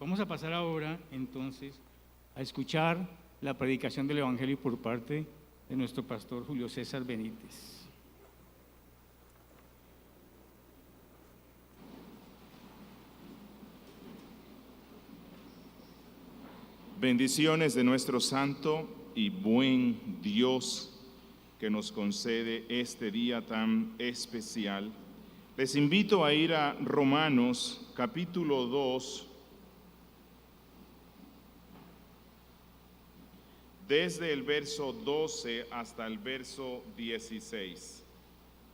Vamos a pasar ahora, entonces, a escuchar la predicación del Evangelio por parte de nuestro pastor Julio César Benítez. Bendiciones de nuestro santo y buen Dios que nos concede este día tan especial. Les invito a ir a Romanos capítulo 2, desde el verso 12 hasta el verso 16.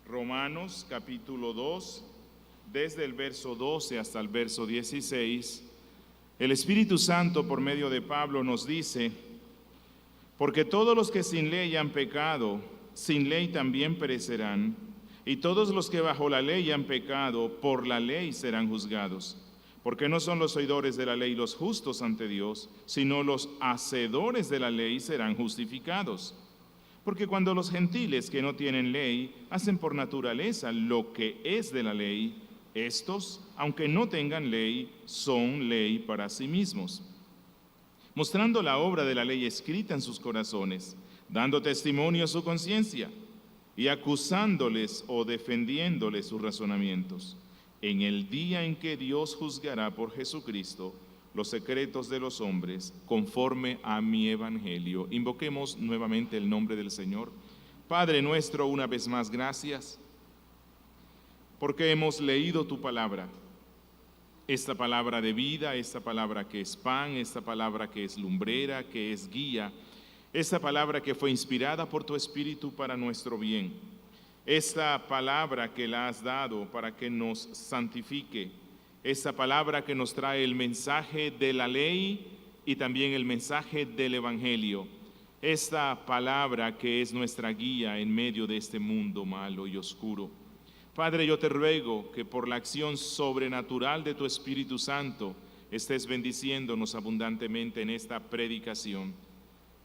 Romanos capítulo 2, desde el verso 12 hasta el verso 16. El Espíritu Santo, por medio de Pablo, nos dice: porque todos los que sin ley han pecado, sin ley también perecerán, y todos los que bajo la ley han pecado, por la ley serán juzgados. Porque no son los oidores de la ley los justos ante Dios, sino los hacedores de la ley serán justificados. Porque cuando los gentiles que no tienen ley hacen por naturaleza lo que es de la ley, estos, aunque no tengan ley, son ley para sí mismos, mostrando la obra de la ley escrita en sus corazones, dando testimonio a su conciencia y acusándoles o defendiéndoles sus razonamientos, en el día en que Dios juzgará por Jesucristo los secretos de los hombres, conforme a mi evangelio. Invoquemos nuevamente el nombre del Señor. Padre nuestro, una vez más, gracias, porque hemos leído tu palabra, esta palabra de vida, esta palabra que es pan, esta palabra que es lumbrera, que es guía, esta palabra que fue inspirada por tu Espíritu para nuestro bien, esta palabra que la has dado para que nos santifique, esta palabra que nos trae el mensaje de la ley y también el mensaje del Evangelio, esta palabra que es nuestra guía en medio de este mundo malo y oscuro. Padre, yo te ruego que por la acción sobrenatural de tu Espíritu Santo estés bendiciéndonos abundantemente en esta predicación.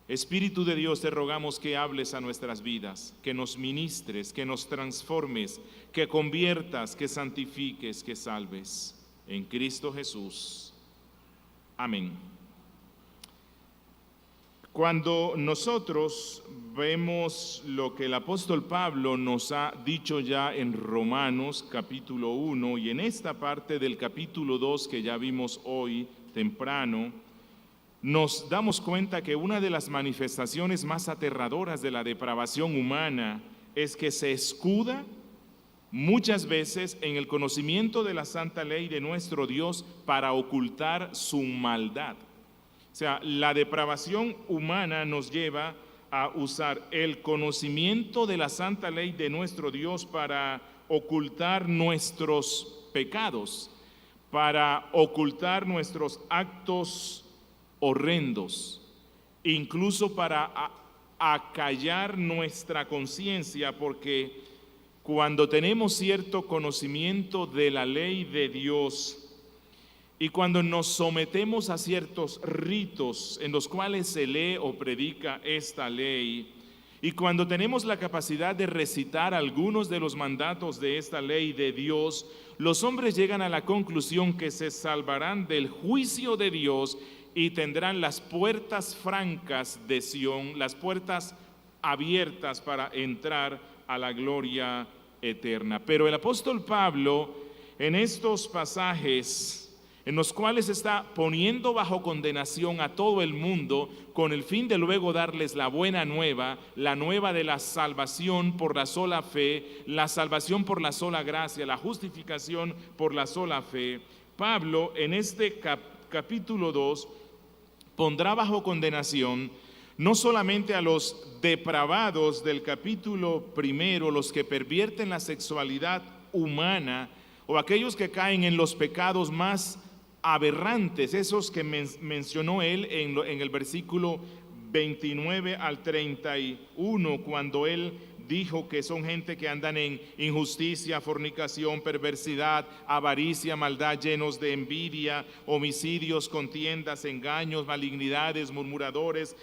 Espíritu de Dios, te rogamos que hables a nuestras vidas, que nos ministres, que nos transformes, que conviertas, que santifiques, que salves. En Cristo Jesús. Amén. Cuando nosotros vemos lo que el apóstol Pablo nos ha dicho ya en Romanos capítulo 1 y en esta parte del capítulo 2 que ya vimos hoy temprano, nos damos cuenta que una de las manifestaciones más aterradoras de la depravación humana es que se escuda muchas veces en el conocimiento de la santa ley de nuestro Dios para ocultar su maldad. O sea, la depravación humana nos lleva a usar el conocimiento de la santa ley de nuestro Dios para ocultar nuestros pecados, para ocultar nuestros actos horrendos, incluso para acallar nuestra conciencia, porque cuando tenemos cierto conocimiento de la ley de Dios, y cuando nos sometemos a ciertos ritos en los cuales se lee o predica esta ley, y cuando tenemos la capacidad de recitar algunos de los mandatos de esta ley de Dios, los hombres llegan a la conclusión que se salvarán del juicio de Dios y tendrán las puertas francas de Sión, las puertas abiertas para entrar a la gloria eterna. Pero el apóstol Pablo, en estos pasajes en los cuales está poniendo bajo condenación a todo el mundo con el fin de luego darles la buena nueva, la nueva de la salvación por la sola fe, la salvación por la sola gracia, la justificación por la sola fe. Pablo en este capítulo 2 pondrá bajo condenación no solamente a los depravados del capítulo primero, los que pervierten la sexualidad humana o aquellos que caen en los pecados más aberrantes, esos que mencionó él en el versículo 29 al 31, cuando él dijo que son gente que andan en injusticia, fornicación, perversidad, avaricia, maldad, llenos de envidia, homicidios, contiendas, engaños, malignidades, murmuradores,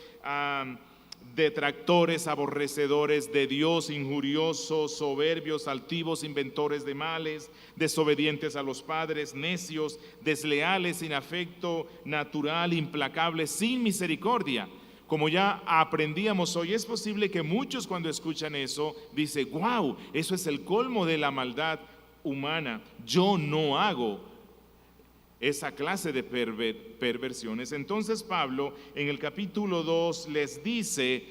detractores, aborrecedores de Dios, injuriosos, soberbios, altivos, inventores de males, desobedientes a los padres, necios, desleales, sin afecto natural, implacables, sin misericordia. Como ya aprendíamos hoy, es posible que muchos cuando escuchan eso dicen, wow, eso es el colmo de la maldad humana. Yo no hago esa clase de perversiones. Entonces Pablo en el capítulo 2 les dice,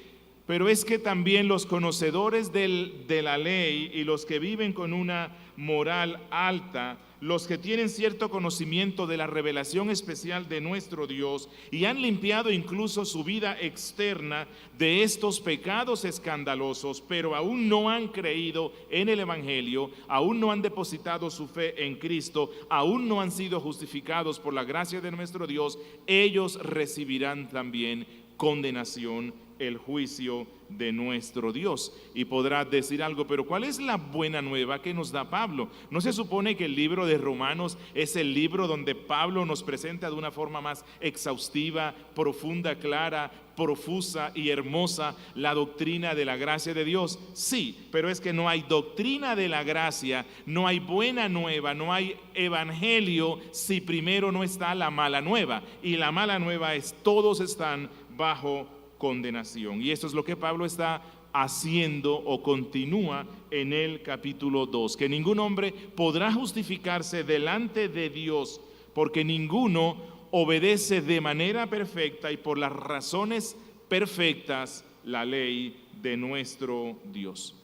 pero es que también los conocedores de la ley y los que viven con una moral alta, los que tienen cierto conocimiento de la revelación especial de nuestro Dios y han limpiado incluso su vida externa de estos pecados escandalosos, pero aún no han creído en el Evangelio, aún no han depositado su fe en Cristo, aún no han sido justificados por la gracia de nuestro Dios, ellos recibirán también condenación, el juicio de nuestro Dios. Y podrá decir algo, pero ¿cuál es la buena nueva que nos da Pablo? ¿No se supone que el libro de Romanos es el libro donde Pablo nos presenta de una forma más exhaustiva, profunda, clara, profusa y hermosa la doctrina de la gracia de Dios? Sí, pero es que no hay doctrina de la gracia, no hay buena nueva, no hay evangelio si primero no está la mala nueva. Y la mala nueva es todos están bajo condenación. Y esto es lo que Pablo está haciendo o continúa en el capítulo 2, que ningún hombre podrá justificarse delante de Dios porque ninguno obedece de manera perfecta y por las razones perfectas la ley de nuestro Dios.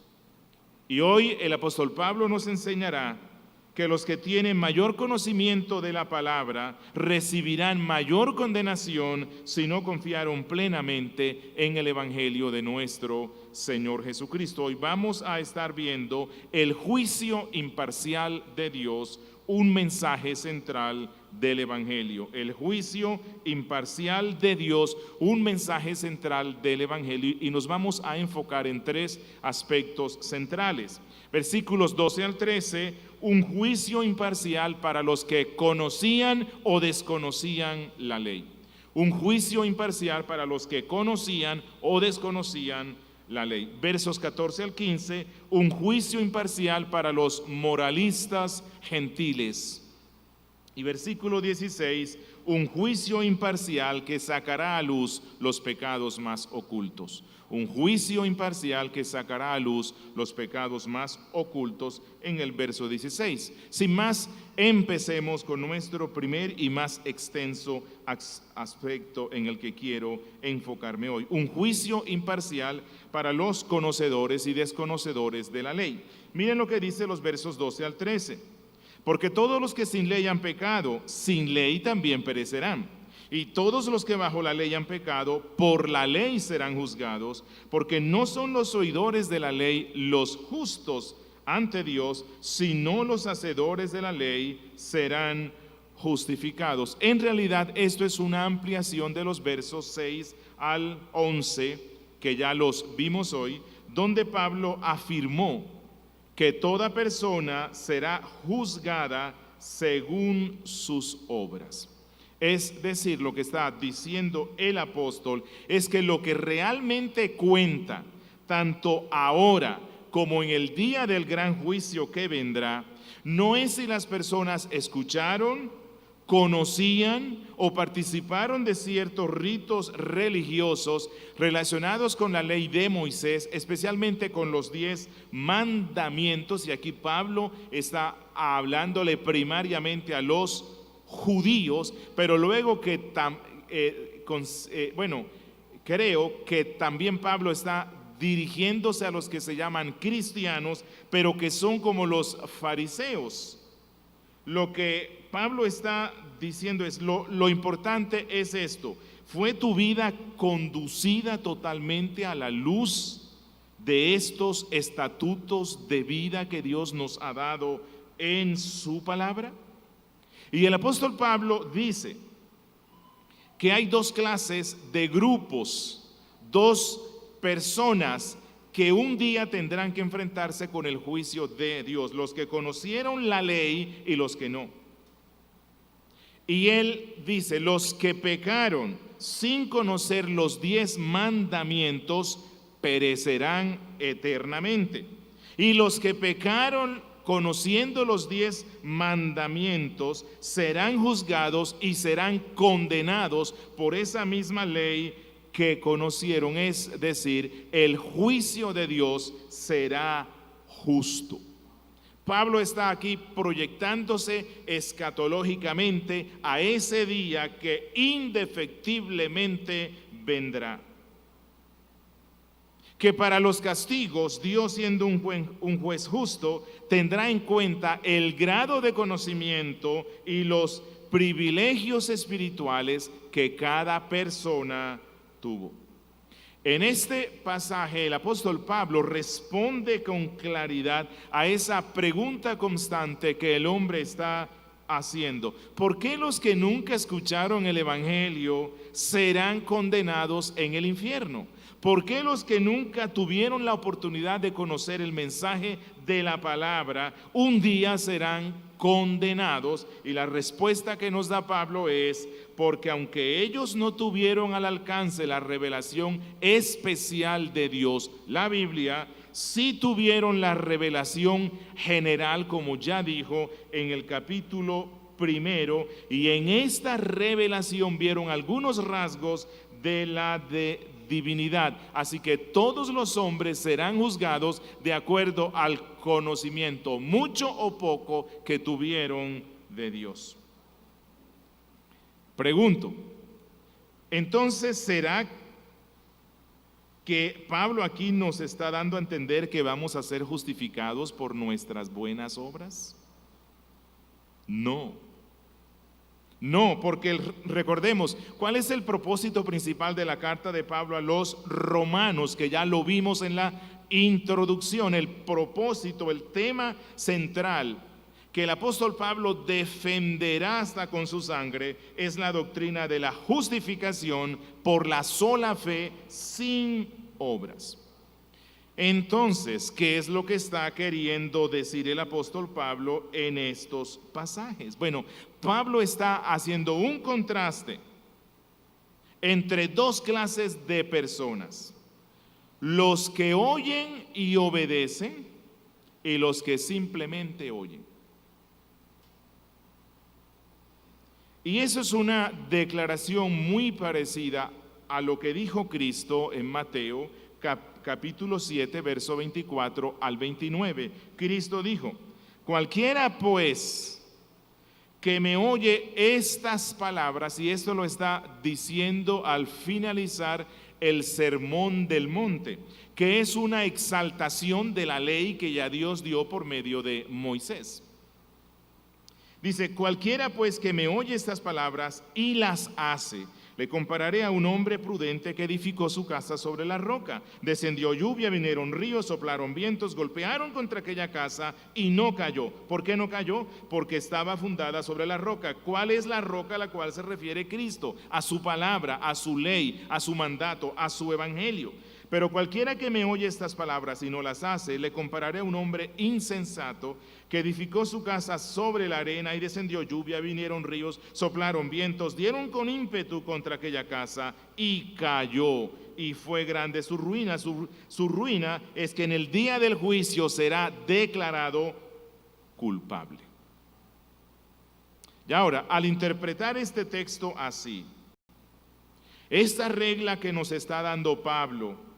Y hoy el apóstol Pablo nos enseñará que los que tienen mayor conocimiento de la palabra recibirán mayor condenación si no confiaron plenamente en el Evangelio de nuestro Señor Jesucristo. Hoy vamos a estar viendo el juicio imparcial de Dios, un mensaje central del Evangelio. El juicio imparcial de Dios, un mensaje central del Evangelio, y nos vamos a enfocar en tres aspectos centrales. Versículos 12 al 13, un juicio imparcial para los que conocían o desconocían la ley. Un juicio imparcial para los que conocían o desconocían la ley. Versos 14 al 15, un juicio imparcial para los moralistas gentiles. Y versículo 16, un juicio imparcial que sacará a luz los pecados más ocultos. Un juicio imparcial que sacará a luz los pecados más ocultos en el verso 16. Sin más, empecemos con nuestro primer y más extenso aspecto en el que quiero enfocarme hoy. Un juicio imparcial para los conocedores y desconocedores de la ley. Miren lo que dice los versos 12 al 13. Porque todos los que sin ley han pecado, sin ley también perecerán. Y todos los que bajo la ley han pecado, por la ley serán juzgados, porque no son los oidores de la ley los justos ante Dios, sino los hacedores de la ley serán justificados. En realidad, esto es una ampliación de los versos 6 al 11, que ya los vimos hoy, donde Pablo afirmó que toda persona será juzgada según sus obras. Es decir, lo que está diciendo el apóstol es que lo que realmente cuenta, tanto ahora como en el día del gran juicio que vendrá, no es si las personas escucharon, conocían o participaron de ciertos ritos religiosos relacionados con la ley de Moisés, especialmente con los 10 mandamientos, y aquí Pablo está hablándole primariamente a los judíos, pero luego que creo que también Pablo está dirigiéndose a los que se llaman cristianos, pero que son como los fariseos. Lo que Pablo está diciendo es, lo importante es esto: ¿fue tu vida conducida totalmente a la luz de estos estatutos de vida que Dios nos ha dado en su palabra? Y el apóstol Pablo dice que hay dos clases de grupos, dos personas que un día tendrán que enfrentarse con el juicio de Dios: los que conocieron la ley y los que no. Y él dice, los que pecaron sin conocer los 10 mandamientos perecerán eternamente. Y los que pecaron conociendo los 10 mandamientos serán juzgados y serán condenados por esa misma ley que conocieron, es decir, el juicio de Dios será justo. Pablo está aquí proyectándose escatológicamente a ese día que indefectiblemente vendrá. Que para los castigos, Dios, siendo un juez justo, tendrá en cuenta el grado de conocimiento y los privilegios espirituales que cada persona tuvo. En este pasaje el apóstol Pablo responde con claridad a esa pregunta constante que el hombre está haciendo. ¿Por qué los que nunca escucharon el evangelio serán condenados en el infierno? ¿Por qué los que nunca tuvieron la oportunidad de conocer el mensaje de la palabra un día serán condenados? Y la respuesta que nos da Pablo es: porque aunque ellos no tuvieron al alcance la revelación especial de Dios, la Biblia, sí tuvieron la revelación general, como ya dijo en el capítulo 1, y en esta revelación vieron algunos rasgos de la divinidad. Así que todos los hombres serán juzgados de acuerdo al conocimiento, mucho o poco, que tuvieron de Dios. Pregunto, entonces, ¿será que Pablo aquí nos está dando a entender que vamos a ser justificados por nuestras buenas obras? No, porque recordemos, ¿cuál es el propósito principal de la carta de Pablo a los romanos? Que ya lo vimos en la introducción. El propósito, el tema central que el apóstol Pablo defenderá hasta con su sangre es la doctrina de la justificación por la sola fe sin obras. Entonces, ¿qué es lo que está queriendo decir el apóstol Pablo en estos pasajes? Bueno, Pablo está haciendo un contraste entre dos clases de personas: los que oyen y obedecen y los que simplemente oyen. Y eso es una declaración muy parecida a lo que dijo Cristo en Mateo capítulo 7, verso 24 al 29. Cristo dijo: cualquiera pues que me oye estas palabras, y esto lo está diciendo al finalizar el sermón del monte, que es una exaltación de la ley que ya Dios dio por medio de Moisés. Dice: cualquiera pues que me oye estas palabras y las hace, le compararé a un hombre prudente que edificó su casa sobre la roca. Descendió lluvia, vinieron ríos, soplaron vientos, golpearon contra aquella casa y no cayó. ¿Por qué no cayó? Porque estaba fundada sobre la roca. ¿Cuál es la roca a la cual se refiere Cristo? A su palabra, a su ley, a su mandato, a su evangelio. Pero cualquiera que me oye estas palabras y no las hace, le compararé a un hombre insensato que edificó su casa sobre la arena, y descendió lluvia, vinieron ríos, soplaron vientos, dieron con ímpetu contra aquella casa y cayó, y fue grande su ruina. Su ruina es que en el día del juicio será declarado culpable. Y ahora, al interpretar este texto así, esta regla que nos está dando Pablo,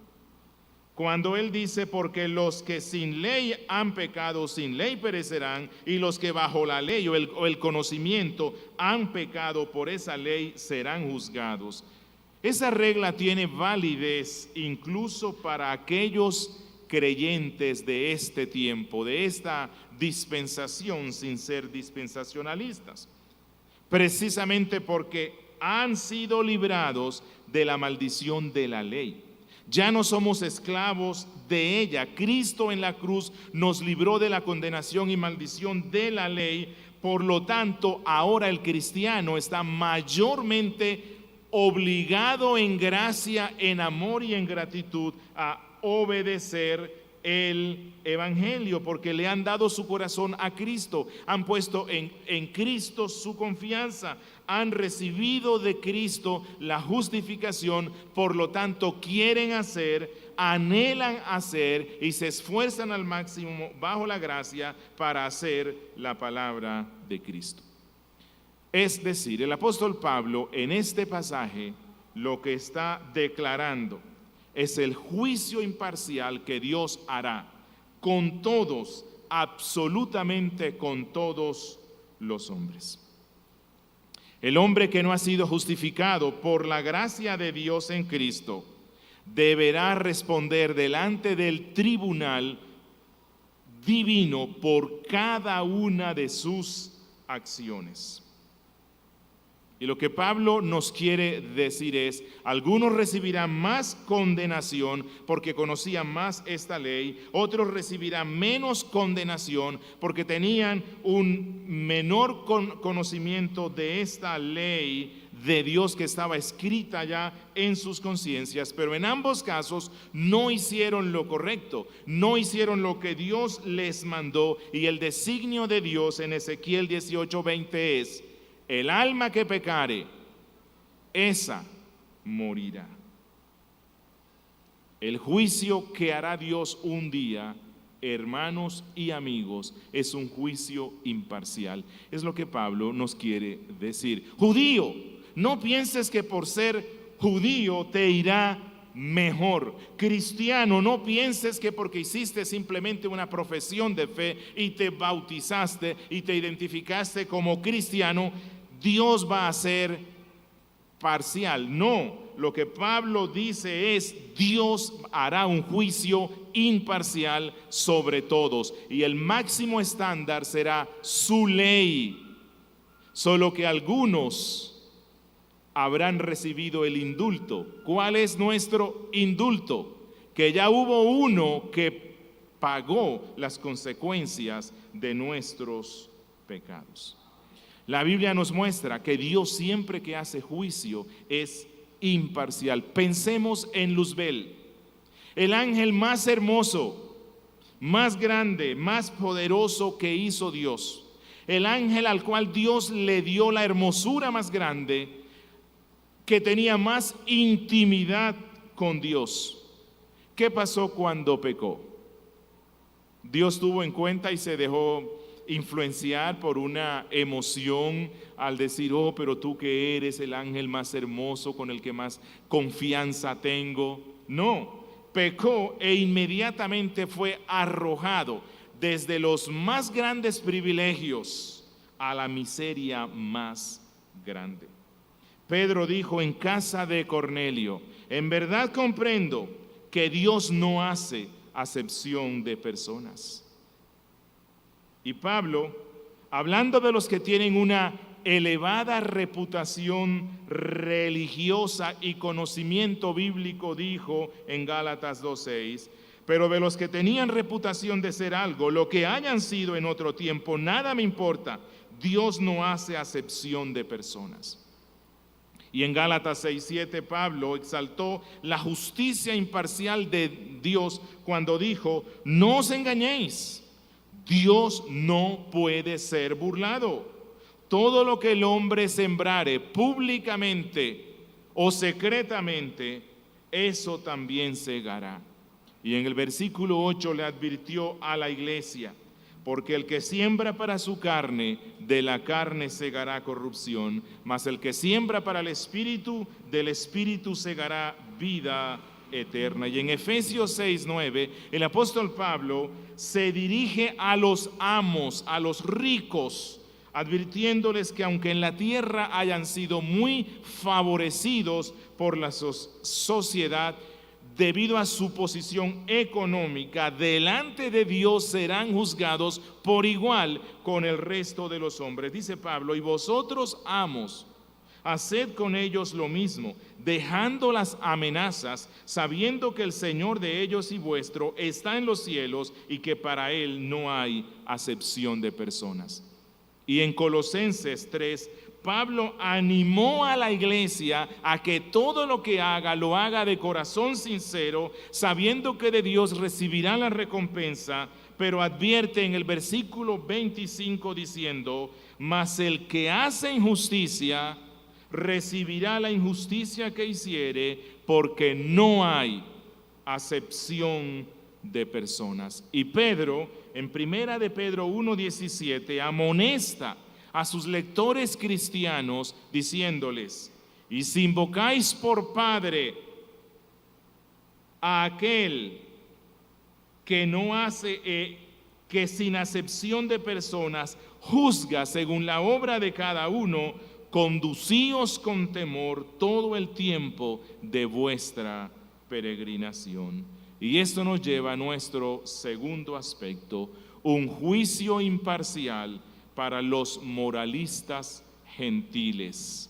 cuando él dice: porque los que sin ley han pecado, sin ley perecerán, y los que bajo la ley o el conocimiento han pecado por esa ley serán juzgados. Esa regla tiene validez incluso para aquellos creyentes de este tiempo, de esta dispensación, sin ser dispensacionalistas, precisamente porque han sido librados de la maldición de la ley. Ya no somos esclavos de ella. Cristo en la cruz nos libró de la condenación y maldición de la ley. Por lo tanto, ahora el cristiano está mayormente obligado en gracia, en amor y en gratitud a obedecer el Evangelio, porque le han dado su corazón a Cristo, han puesto en Cristo su confianza, han recibido de Cristo la justificación, por lo tanto quieren hacer, anhelan hacer y se esfuerzan al máximo bajo la gracia para hacer la palabra de Cristo. Es decir, el apóstol Pablo en este pasaje lo que está declarando es el juicio imparcial que Dios hará con todos, absolutamente con todos los hombres. El hombre que no ha sido justificado por la gracia de Dios en Cristo deberá responder delante del tribunal divino por cada una de sus acciones. Y lo que Pablo nos quiere decir es, algunos recibirán más condenación porque conocían más esta ley, otros recibirán menos condenación porque tenían un menor conocimiento de esta ley de Dios que estaba escrita ya en sus conciencias, pero en ambos casos no hicieron lo correcto, no hicieron lo que Dios les mandó, y el designio de Dios en Ezequiel 18:20 es: el alma que pecare, esa morirá. El juicio que hará Dios un día, hermanos y amigos, es un juicio imparcial. Es lo que Pablo nos quiere decir. Judío, no pienses que por ser judío te irá mejor. Cristiano, no pienses que porque hiciste simplemente una profesión de fe y te bautizaste y te identificaste como cristiano, Dios va a ser parcial. No, lo que Pablo dice es: Dios hará un juicio imparcial sobre todos y el máximo estándar será su ley. Solo que algunos habrán recibido el indulto. ¿Cuál es nuestro indulto? Que ya hubo uno que pagó las consecuencias de nuestros pecados. La Biblia nos muestra que Dios siempre que hace juicio es imparcial. Pensemos en Luzbel, el ángel más hermoso, más grande, más poderoso que hizo Dios. El ángel al cual Dios le dio la hermosura más grande, que tenía más intimidad con Dios. ¿Qué pasó cuando pecó? Dios tuvo en cuenta y se dejó influenciar por una emoción al decir: oh, pero tú que eres el ángel más hermoso, con el que más confianza tengo. No, pecó e inmediatamente fue arrojado desde los más grandes privilegios a la miseria más grande. Pedro dijo en casa de Cornelio: en verdad comprendo que Dios no hace acepción de personas. Y Pablo, hablando de los que tienen una elevada reputación religiosa y conocimiento bíblico, dijo en Gálatas 2:6: pero de los que tenían reputación de ser algo, lo que hayan sido en otro tiempo, nada me importa. Dios no hace acepción de personas. Y en Gálatas 6:7 Pablo exaltó la justicia imparcial de Dios cuando dijo: no os engañéis, Dios no puede ser burlado. Todo lo que el hombre sembrare públicamente o secretamente, eso también segará. Y en el versículo 8 le advirtió a la iglesia: porque el que siembra para su carne, de la carne segará corrupción, mas el que siembra para el Espíritu, del Espíritu segará vida eterna. Y en Efesios 6:9, el apóstol Pablo se dirige a los amos, a los ricos, advirtiéndoles que aunque en la tierra hayan sido muy favorecidos por la sociedad, debido a su posición económica, delante de Dios serán juzgados por igual con el resto de los hombres. Dice Pablo: y vosotros, amos, haced con ellos lo mismo, dejando las amenazas, sabiendo que el Señor de ellos y vuestro está en los cielos y que para Él no hay acepción de personas. Y en Colosenses 3, Pablo animó a la iglesia a que todo lo que haga, lo haga de corazón sincero, sabiendo que de Dios recibirá la recompensa, pero advierte en el versículo 25 diciendo: mas el que hace injusticia recibirá la injusticia que hiciere, porque no hay acepción de personas. Y Pedro, en primera de Pedro 1:17, amonesta a sus lectores cristianos diciéndoles: y si invocáis por Padre a aquel que no hace, que sin acepción de personas juzga según la obra de cada uno, conducíos con temor todo el tiempo de vuestra peregrinación. Y esto nos lleva a nuestro segundo aspecto: un juicio imparcial para los moralistas gentiles.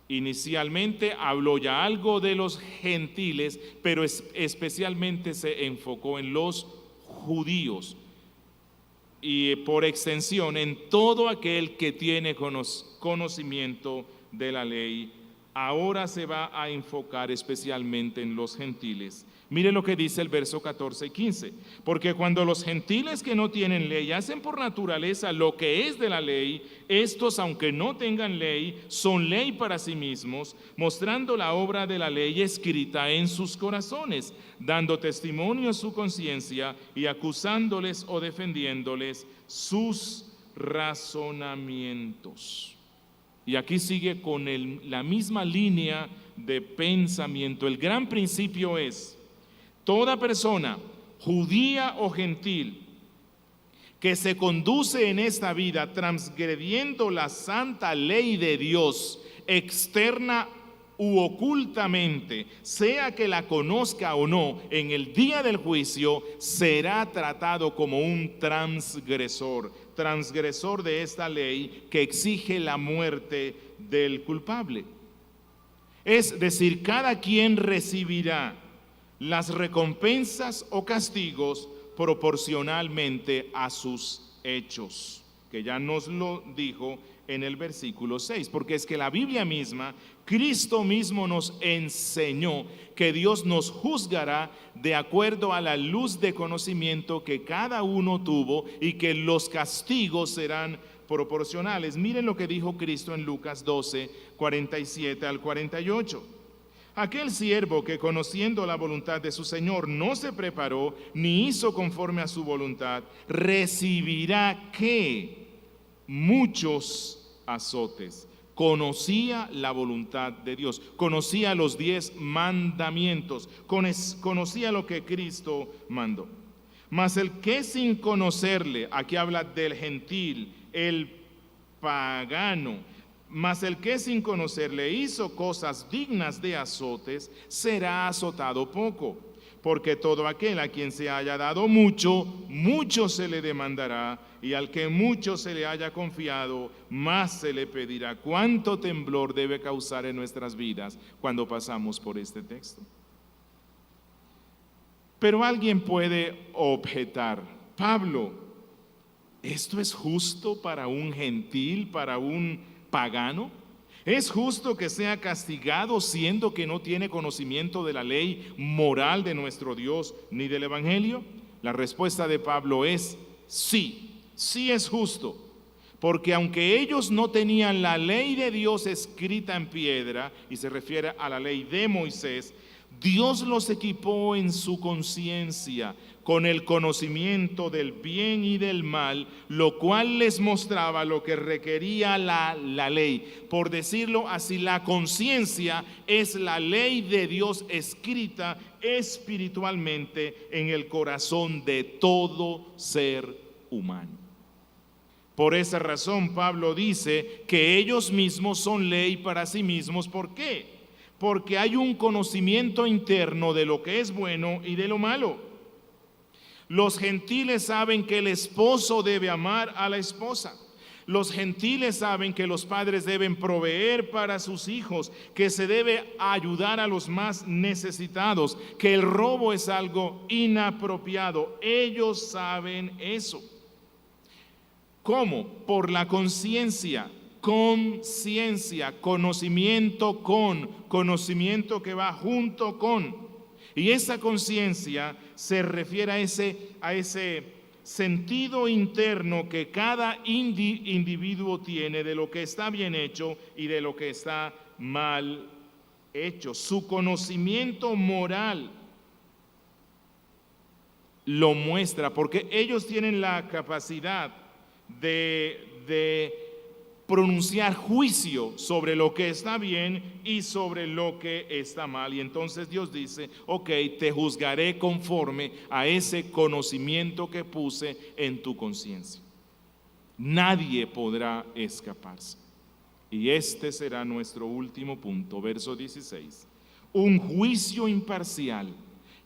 Inicialmente habló ya algo de los gentiles, pero especialmente se enfocó en los judíos y por extensión en todo aquel que tiene conocimiento de la ley. Ahora se va a enfocar especialmente en los gentiles. Mire lo que dice el verso 14 y 15. Porque cuando los gentiles que no tienen ley hacen por naturaleza lo que es de la ley, estos, aunque no tengan ley, son ley para sí mismos, mostrando la obra de la ley escrita en sus corazones, dando testimonio a su conciencia y acusándoles o defendiéndoles sus razonamientos. Y aquí sigue con la misma línea de pensamiento. El gran principio es: toda persona, judía o gentil, que se conduce en esta vida transgrediendo la santa ley de Dios, externa u ocultamente, sea que la conozca o no, en el día del juicio será tratado como un transgresor de esta ley que exige la muerte del culpable. Es decir, cada quien recibirá las recompensas o castigos proporcionalmente a sus hechos, que ya nos lo dijo en el versículo 6, porque es que la Biblia misma, Cristo mismo nos enseñó que Dios nos juzgará de acuerdo a la luz de conocimiento que cada uno tuvo y que los castigos serán proporcionales. Miren lo que dijo Cristo en Lucas 12, 47 al 48. Aquel siervo que, conociendo la voluntad de su Señor, no se preparó ni hizo conforme a su voluntad, recibirá ¿qué? Muchos azotes. Conocía la voluntad de Dios, conocía los 10 mandamientos, conocía lo que Cristo mandó. Mas el que sin conocerle, aquí habla del gentil, el pagano, mas el que sin conocerle hizo cosas dignas de azotes, será azotado poco. Porque todo aquel a quien se haya dado mucho, mucho se le demandará, y al que mucho se le haya confiado, más se le pedirá. ¿Cuánto temblor debe causar en nuestras vidas cuando pasamos por este texto? Pero alguien puede objetar: Pablo, ¿esto es justo para un gentil, para un pagano? ¿Es justo que sea castigado siendo que no tiene conocimiento de la ley moral de nuestro Dios ni del Evangelio? La respuesta de Pablo es sí, sí es justo, porque aunque ellos no tenían la ley de Dios escrita en piedra, y se refiere a la ley de Moisés, Dios los equipó en su conciencia con el conocimiento del bien y del mal, lo cual les mostraba lo que requería la ley. Por decirlo así, la conciencia es la ley de Dios escrita espiritualmente en el corazón de todo ser humano. Por esa razón Pablo dice que ellos mismos son ley para sí mismos. ¿Por qué? Porque hay un conocimiento interno de lo que es bueno y de lo malo. Los gentiles saben que el esposo debe amar a la esposa. Los gentiles saben que los padres deben proveer para sus hijos, que se debe ayudar a los más necesitados, que el robo es algo inapropiado. Ellos saben eso. ¿Cómo? Por la conciencia. conciencia, conocimiento que va junto con. Y esa conciencia se refiere a ese sentido interno que cada individuo tiene de lo que está bien hecho y de lo que está mal hecho. Su conocimiento moral lo muestra, porque ellos tienen la capacidad de pronunciar juicio sobre lo que está bien y sobre lo que está mal. Y entonces Dios dice, ok, te juzgaré conforme a ese conocimiento que puse en tu conciencia. Nadie podrá escaparse. Y este será nuestro último punto, verso 16. Un juicio imparcial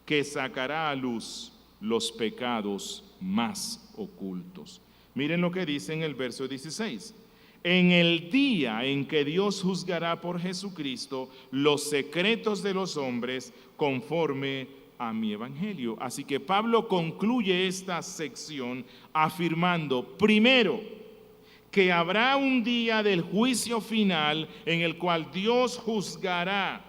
que sacará a luz los pecados más ocultos. Miren lo que dice en el verso 16. En el día en que Dios juzgará por Jesucristo los secretos de los hombres conforme a mi evangelio. Así que Pablo concluye esta sección afirmando, primero, que habrá un día del juicio final en el cual Dios juzgará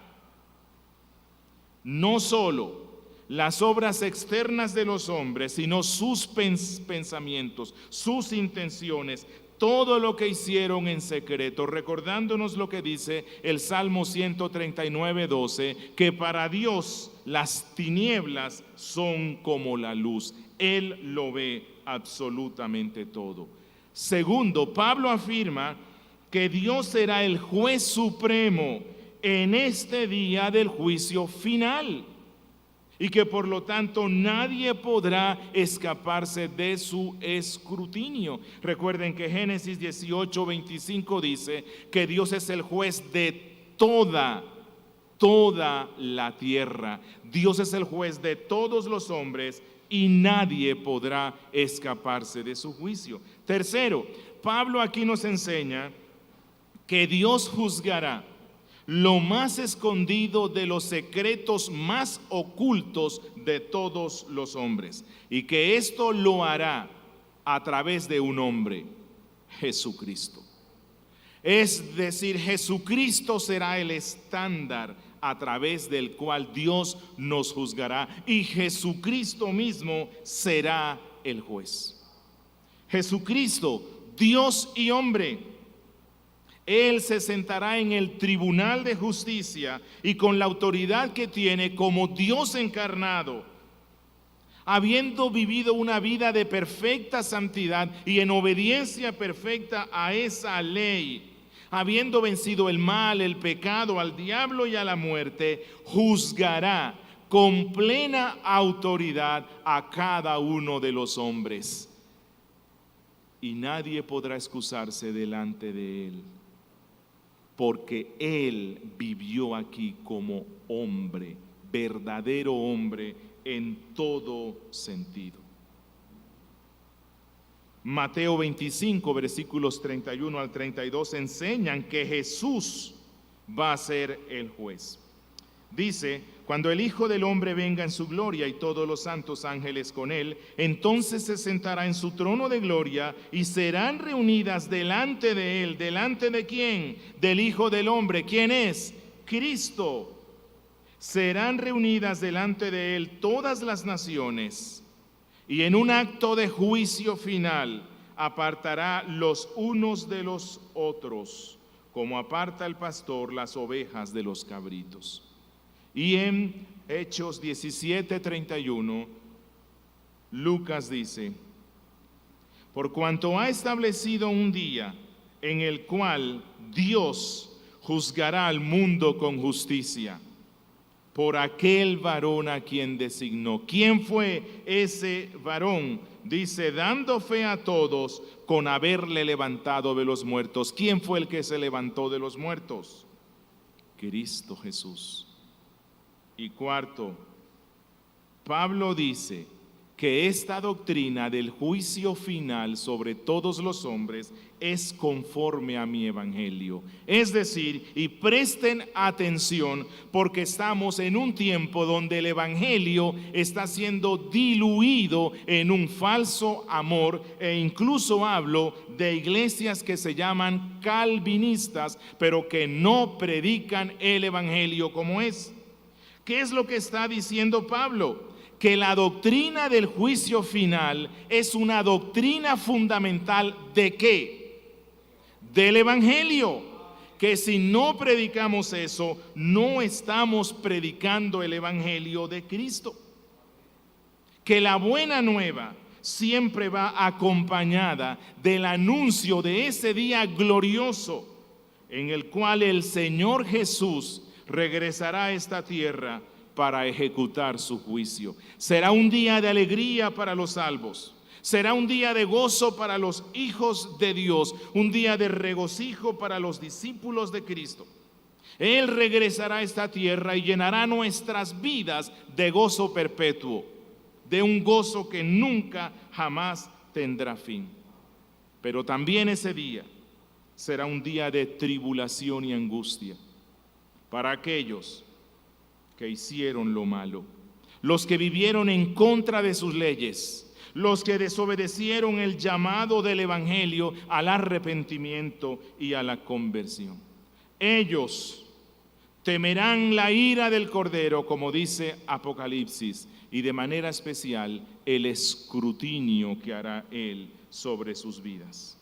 no solo las obras externas de los hombres, sino sus pensamientos, sus intenciones, todo lo que hicieron en secreto, recordándonos lo que dice el Salmo 139:12, que para Dios las tinieblas son como la luz. Él lo ve absolutamente todo. Segundo, Pablo afirma que Dios será el juez supremo en este día del juicio final y que por lo tanto nadie podrá escaparse de su escrutinio. Recuerden que Génesis 18:25 dice que Dios es el juez de toda la tierra. Dios es el juez de todos los hombres y nadie podrá escaparse de su juicio. Tercero, Pablo aquí nos enseña que Dios juzgará lo más escondido de los secretos más ocultos de todos los hombres, y que esto lo hará a través de un hombre, Jesucristo. Es decir, Jesucristo será el estándar a través del cual Dios nos juzgará, y Jesucristo mismo será el juez. Jesucristo, Dios y hombre, Él se sentará en el tribunal de justicia y con la autoridad que tiene como Dios encarnado, habiendo vivido una vida de perfecta santidad y en obediencia perfecta a esa ley, habiendo vencido el mal, el pecado, al diablo y a la muerte, juzgará con plena autoridad a cada uno de los hombres. Y nadie podrá excusarse delante de Él, porque Él vivió aquí como hombre, verdadero hombre en todo sentido. Mateo 25, versículos 31 al 32 enseñan que Jesús va a ser el juez. Dice, cuando el Hijo del Hombre venga en su gloria y todos los santos ángeles con él, entonces se sentará en su trono de gloria y serán reunidas delante de él. ¿Delante de quién? Del Hijo del Hombre. ¿Quién es? Cristo. Serán reunidas delante de él todas las naciones y en un acto de juicio final apartará los unos de los otros, como aparta el pastor las ovejas de los cabritos. Y en Hechos 17:31, Lucas dice, por cuanto ha establecido un día en el cual Dios juzgará al mundo con justicia, por aquel varón a quien designó. ¿Quién fue ese varón? Dice, dando fe a todos con haberle levantado de los muertos. ¿Quién fue el que se levantó de los muertos? Cristo Jesús. Y cuarto, Pablo dice que esta doctrina del juicio final sobre todos los hombres es conforme a mi evangelio. Es decir, y presten atención, porque estamos en un tiempo donde el evangelio está siendo diluido en un falso amor, e incluso hablo de iglesias que se llaman calvinistas, pero que no predican el evangelio como es. ¿Qué es lo que está diciendo Pablo? Que la doctrina del juicio final es una doctrina fundamental ¿de qué? Del evangelio. Que si no predicamos eso, no estamos predicando el evangelio de Cristo. Que la buena nueva siempre va acompañada del anuncio de ese día glorioso en el cual el Señor Jesús regresará a esta tierra para ejecutar su juicio. Será un día de alegría para los salvos. Será un día de gozo para los hijos de Dios, un día de regocijo para los discípulos de Cristo. Él regresará a esta tierra y llenará nuestras vidas de gozo perpetuo, de un gozo que nunca jamás tendrá fin. Pero también ese día será un día de tribulación y angustia para aquellos que hicieron lo malo, los que vivieron en contra de sus leyes, los que desobedecieron el llamado del evangelio al arrepentimiento y a la conversión. Ellos temerán la ira del Cordero, como dice Apocalipsis, y de manera especial el escrutinio que hará Él sobre sus vidas.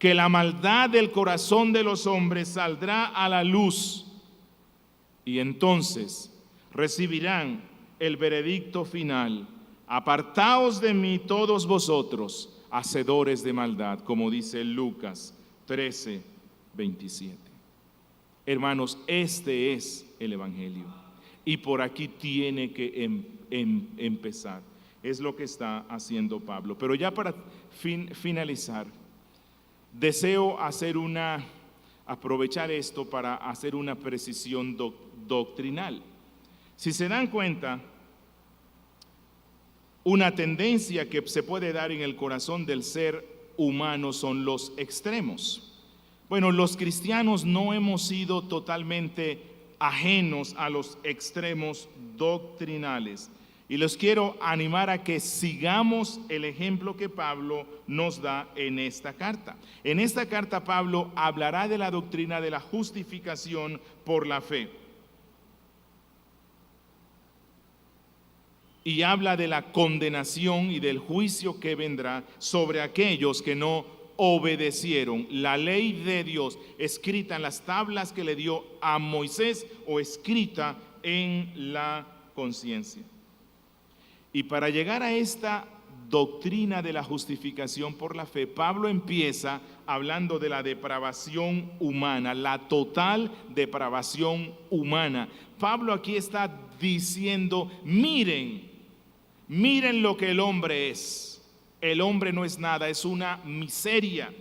Que la maldad del corazón de los hombres saldrá a la luz, y entonces recibirán el veredicto final: apartaos de mí todos vosotros, hacedores de maldad, como dice Lucas 13:27. Hermanos, este es el evangelio, y por aquí tiene que empezar. Es lo que está haciendo Pablo. Pero ya para finalizar, deseo aprovechar esto para hacer una precisión doctrinal. Si se dan cuenta, una tendencia que se puede dar en el corazón del ser humano son los extremos. Bueno, los cristianos no hemos sido totalmente ajenos a los extremos doctrinales. Y los quiero animar a que sigamos el ejemplo que Pablo nos da en esta carta. En esta carta Pablo hablará de la doctrina de la justificación por la fe. Y habla de la condenación y del juicio que vendrá sobre aquellos que no obedecieron la ley de Dios escrita en las tablas que le dio a Moisés o escrita en la conciencia. Y para llegar a esta doctrina de la justificación por la fe, Pablo empieza hablando de la depravación humana, la total depravación humana. Pablo aquí está diciendo, miren lo que el hombre es. El hombre no es nada, es una miseria.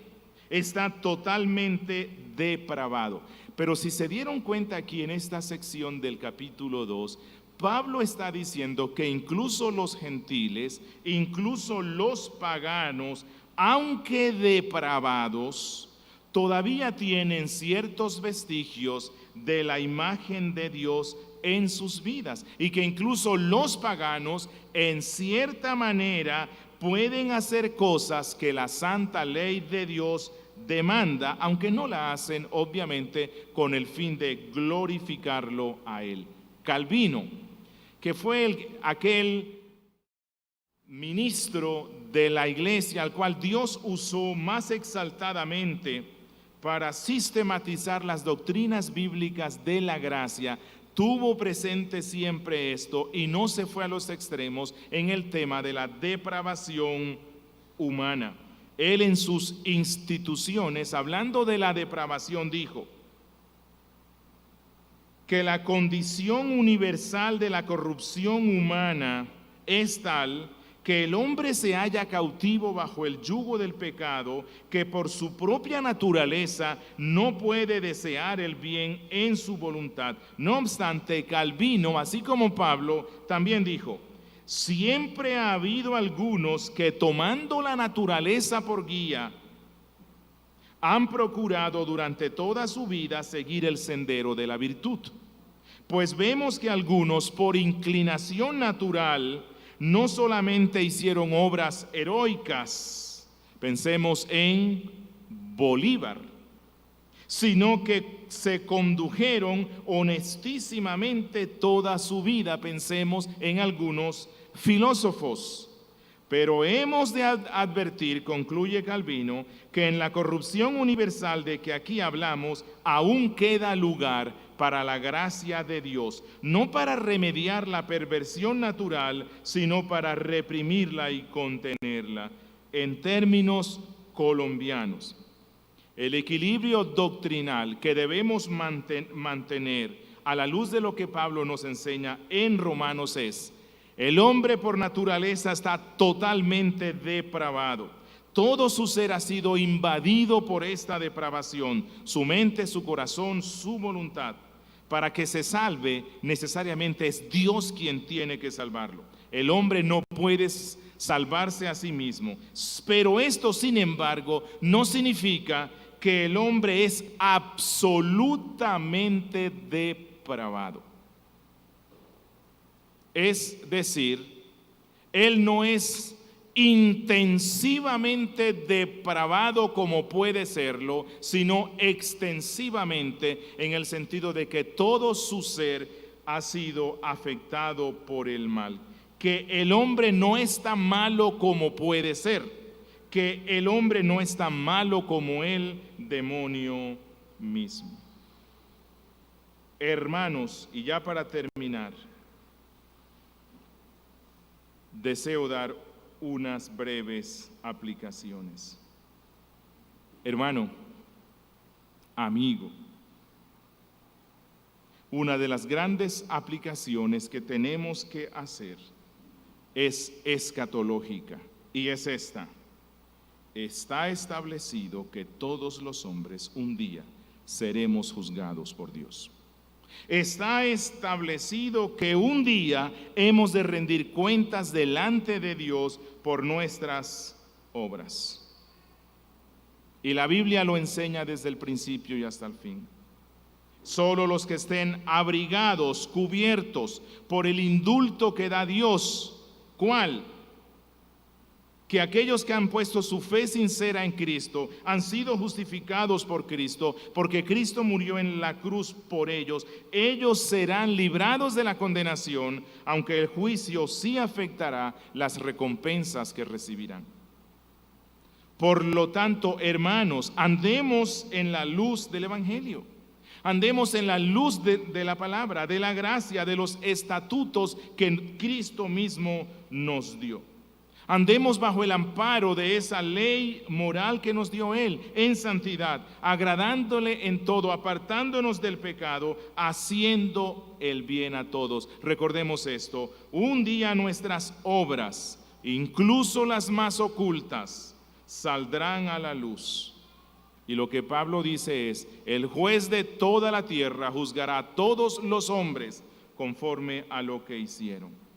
Está totalmente depravado. Pero si se dieron cuenta aquí en esta sección del capítulo 2, Pablo está diciendo que incluso los gentiles, incluso los paganos, aunque depravados, todavía tienen ciertos vestigios de la imagen de Dios en sus vidas, y que incluso los paganos en cierta manera pueden hacer cosas que la santa ley de Dios demanda, aunque no la hacen obviamente con el fin de glorificarlo a Él. Calvino, que fue aquel ministro de la iglesia al cual Dios usó más exaltadamente para sistematizar las doctrinas bíblicas de la gracia, tuvo presente siempre esto y no se fue a los extremos en el tema de la depravación humana. Él en sus instituciones, hablando de la depravación, dijo que la condición universal de la corrupción humana es tal que el hombre se halla cautivo bajo el yugo del pecado, que por su propia naturaleza no puede desear el bien en su voluntad. No obstante, Calvino, así como Pablo, también dijo, siempre ha habido algunos que, tomando la naturaleza por guía, han procurado durante toda su vida seguir el sendero de la virtud. Pues vemos que algunos, por inclinación natural, no solamente hicieron obras heroicas, pensemos en Bolívar, sino que se condujeron honestísimamente toda su vida, pensemos en algunos filósofos. Pero hemos de advertir, concluye Calvino, que en la corrupción universal de que aquí hablamos, aún queda lugar para la gracia de Dios, no para remediar la perversión natural, sino para reprimirla y contenerla. En términos colombianos, el equilibrio doctrinal que debemos mantener a la luz de lo que Pablo nos enseña en Romanos es: el hombre por naturaleza está totalmente depravado. Todo su ser ha sido invadido por esta depravación, su mente, su corazón, su voluntad. Para que se salve, necesariamente es Dios quien tiene que salvarlo. El hombre no puede salvarse a sí mismo. Pero esto, sin embargo, no significa que el hombre es absolutamente depravado. Es decir, él no es intensivamente depravado como puede serlo, sino extensivamente, en el sentido de que todo su ser ha sido afectado por el mal. Que el hombre no es tan malo como puede ser, que el hombre no es tan malo como el demonio mismo. Hermanos, y ya para terminar, deseo dar unas breves aplicaciones. Hermano, amigo, una de las grandes aplicaciones que tenemos que hacer es escatológica, y es esta: está establecido que todos los hombres un día seremos juzgados por Dios. Está establecido que un día hemos de rendir cuentas delante de Dios por nuestras obras. Y la Biblia lo enseña desde el principio y hasta el fin. Solo los que estén abrigados, cubiertos por el indulto que da Dios, ¿cuál? Que aquellos que han puesto su fe sincera en Cristo han sido justificados por Cristo, porque Cristo murió en la cruz por ellos. Ellos serán librados de la condenación, aunque el juicio sí afectará las recompensas que recibirán. Por lo tanto, hermanos, andemos en la luz del Evangelio. Andemos en la luz de la palabra, de la gracia, de los estatutos que Cristo mismo nos dio. Andemos bajo el amparo de esa ley moral que nos dio Él, en santidad, agradándole en todo, apartándonos del pecado, haciendo el bien a todos. Recordemos esto: un día nuestras obras, incluso las más ocultas, saldrán a la luz. Y lo que Pablo dice es: el juez de toda la tierra juzgará a todos los hombres conforme a lo que hicieron.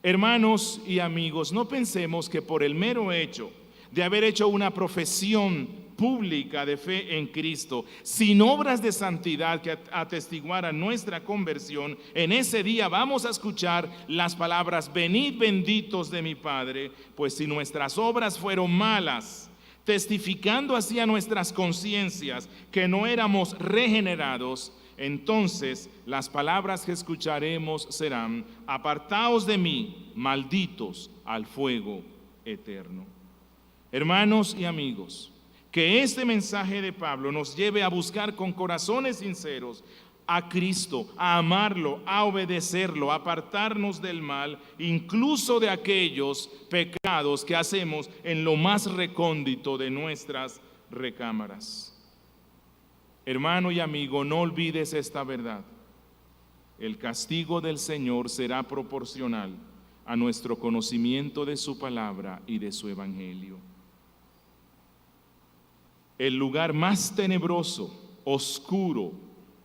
Hermanos y amigos, no pensemos que por el mero hecho de haber hecho una profesión pública de fe en Cristo, sin obras de santidad que atestiguaran nuestra conversión, en ese día vamos a escuchar las palabras: venid benditos de mi Padre. Pues si nuestras obras fueron malas, testificando así a nuestras conciencias que no éramos regenerados, entonces las palabras que escucharemos serán: apartaos de mí, malditos, al fuego eterno. Hermanos y amigos, que este mensaje de Pablo nos lleve a buscar con corazones sinceros a Cristo, a amarlo, a obedecerlo, a apartarnos del mal, incluso de aquellos pecados que hacemos en lo más recóndito de nuestras recámaras. Hermano y amigo, no olvides esta verdad: el castigo del Señor será proporcional a nuestro conocimiento de su palabra y de su evangelio. El lugar más tenebroso, oscuro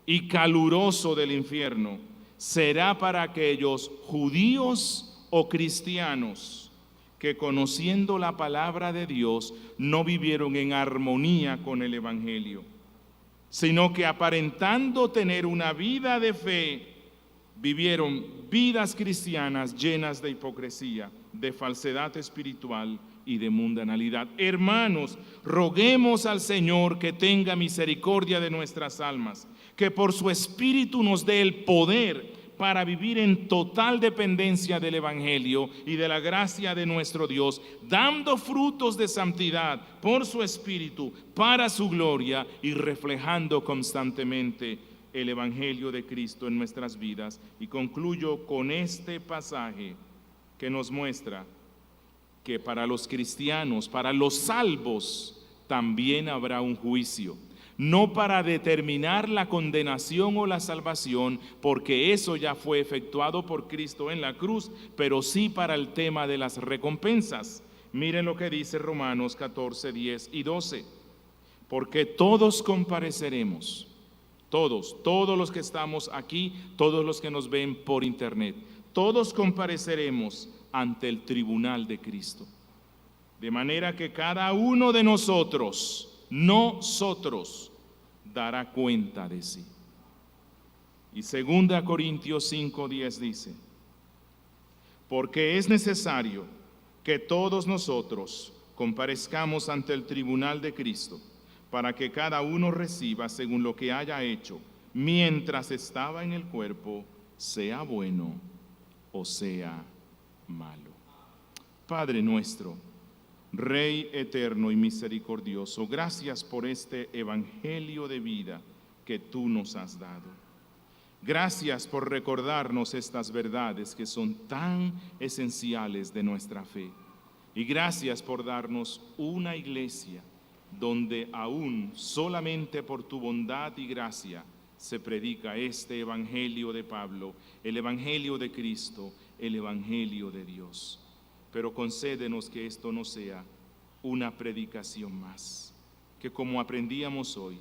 y caluroso del infierno será para aquellos judíos o cristianos que conociendo la palabra de Dios no vivieron en armonía con el Evangelio, sino que aparentando tener una vida de fe, vivieron vidas cristianas llenas de hipocresía, de falsedad espiritual y de mundanalidad. Hermanos, roguemos al Señor que tenga misericordia de nuestras almas, que por su Espíritu nos dé el poder para vivir en total dependencia del Evangelio y de la gracia de nuestro Dios, dando frutos de santidad por su Espíritu, para su gloria y reflejando constantemente el Evangelio de Cristo en nuestras vidas. Y concluyo con este pasaje que nos muestra que para los cristianos, para los salvos, también habrá un juicio. No para determinar la condenación o la salvación, porque eso ya fue efectuado por Cristo en la cruz, pero sí para el tema de las recompensas. Miren lo que dice Romanos 14, 10 y 12. Porque todos compareceremos, todos los que estamos aquí, todos los que nos ven por internet, todos compareceremos ante el tribunal de Cristo. De manera que cada uno de nosotros dará cuenta de sí. Y 2 Corintios 5:10 dice: porque es necesario que todos nosotros comparezcamos ante el tribunal de Cristo, para que cada uno reciba según lo que haya hecho, mientras estaba en el cuerpo, sea bueno o sea malo. Padre nuestro, Rey eterno y misericordioso, gracias por este evangelio de vida que tú nos has dado. Gracias por recordarnos estas verdades que son tan esenciales de nuestra fe. Y gracias por darnos una iglesia donde aún solamente por tu bondad y gracia se predica este evangelio de Pablo, el evangelio de Cristo, el evangelio de Dios. Pero concédenos que esto no sea una predicación más, que como aprendíamos hoy,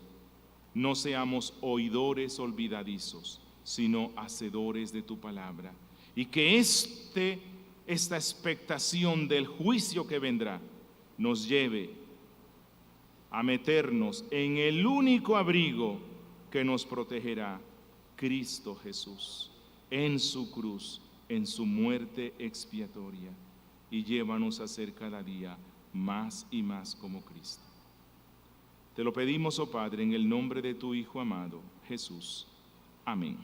no seamos oidores olvidadizos, sino hacedores de tu palabra, y que esta expectación del juicio que vendrá nos lleve a meternos en el único abrigo que nos protegerá, Cristo Jesús, en su cruz, en su muerte expiatoria. Y llévanos a ser cada día más y más como Cristo. Te lo pedimos, oh Padre, en el nombre de tu Hijo amado, Jesús. Amén.